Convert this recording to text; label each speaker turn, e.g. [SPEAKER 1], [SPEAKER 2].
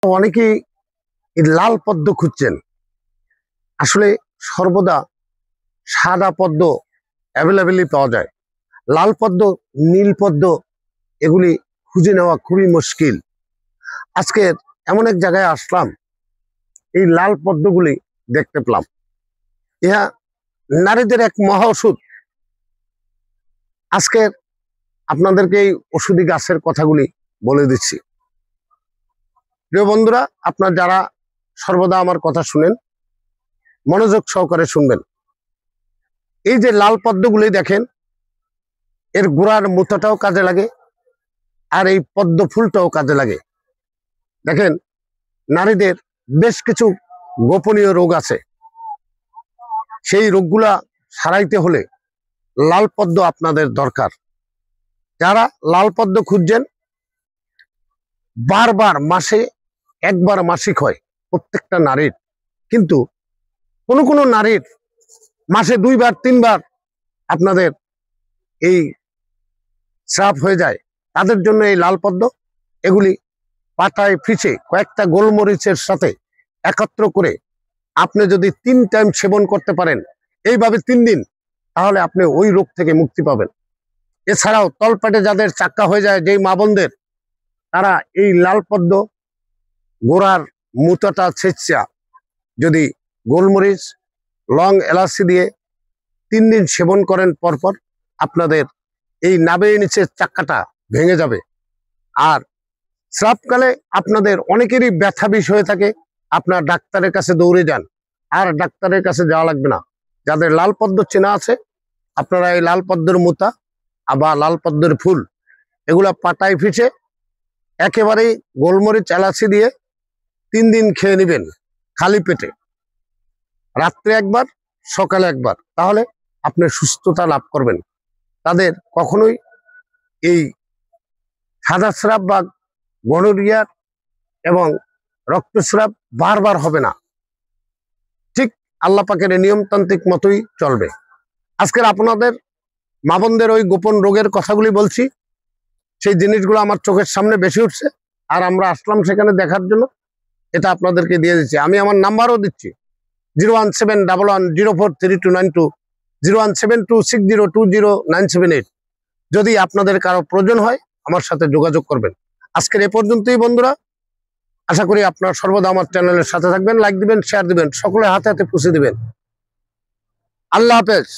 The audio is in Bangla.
[SPEAKER 1] অনেকেই এই লাল পদ্ম খুঁজছেন। আসলে সর্বদা সাদা পদ্ম অ্যাভেলেবেলই পাওয়া যায়। লাল পদ্ম, নীল পদ্ম এগুলি খুঁজে নেওয়া খুবই মুশকিল। আজকে এমন এক জায়গায় আসলাম, এই লাল পদ্মগুলি দেখতে পেলাম। ইহা নারীদের এক মহা ওষুধ। আজকে আপনাদেরকে এই ওষুধি গাছের কথাগুলি বলে দিচ্ছি। প্রিয় বন্ধুরা, আপনার যারা সর্বদা আমার কথা শুনেন, মনোযোগ সহকারে শুনবেন। এই যে লাল পদ্মগুলি দেখেন, এর গোড়ার মুথাটাও কাজে লাগে, আর এই পদ্ম ফুলটাও কাজে লাগে। দেখেন, নারীদের বেশ কিছু গোপনীয় রোগ আছে, সেই রোগগুলা সারাইতে হলে লাল পদ্ম আপনাদের দরকার। যারা লাল পদ্ম খুঁজছেন, বারবার মাসে একবার মাসিক হয় প্রত্যেকটা নারীর, কিন্তু কোনো কোনো নারীর মাসে 2বার 3বার আপনাদের এই স্রাব হয়ে যায়। তাদের জন্য এই লাল পদ্ম, এগুলি পাতায় ফিচে কয়েকটা গোলমরিচের সাথে একত্র করে আপনি যদি 3 টাইম সেবন করতে পারেন, এইভাবে 3 দিন, তাহলে আপনি ওই রোগ থেকে মুক্তি পাবেন। এছাড়াও তলপেটে যাদের চাক্কা হয়ে যায়, যেই মা বোনদের, তারা এই লাল পদ্ম গোড়ার মুতাটা ছেঁচা যদি গোলমরিচ, লং, এলাচি দিয়ে 3 দিন সেবন করেন পরপর, আপনাদের এই নাভির নিচের চাক্কাটা ভেঙে যাবে। আর স্রাবকালে আপনাদের অনেকেরই ব্যথা বিষ হয়ে থাকে, আপনার ডাক্তারের কাছে দৌড়ে যান, আর ডাক্তারের কাছে যাওয়া লাগবে না। যাদের লাল পদ্ম চেনা আছে, আপনারা এই লাল পদ্মের মুতা আবার লাল পদ্মের ফুল এগুলা পাটায় ফিচে একেবারেই গোলমরিচ, এলাচি দিয়ে 3 দিন খেয়ে নেবেন খালি পেটে, রাত্রে একবার, সকালে একবার, তাহলে আপনি সুস্থতা লাভ করবেন। তাদের কখনোই এই সাদা স্রাব বা গনোরিয়ার এবং রক্তস্রাব বারবার হবে না। ঠিক আল্লাহ পাকের নিয়মতান্ত্রিক মতোই চলবে। আজকের আপনাদের মা বোনদের ওই গোপন রোগের কথাগুলি বলছি, সেই জিনিসগুলো আমার চোখের সামনে বেশি উঠছে, আর আমরা আসলাম সেখানে দেখার জন্য। এটা আপনাদেরকে দিয়ে দিচ্ছি। আমি আমার নাম্বারও দিচ্ছি, 01711043292, 01726020978। যদি আপনাদের কারো প্রয়োজন হয়, আমার সাথে যোগাযোগ করবেন। আজকের এ পর্যন্তই বন্ধুরা। আশা করি আপনারা সর্বদা আমার চ্যানেলের সাথে থাকবেন, লাইক দিবেন, শেয়ার দিবেন, সকলে হাতে হাতে পুষে দিবেন। আল্লাহ হাফেজ।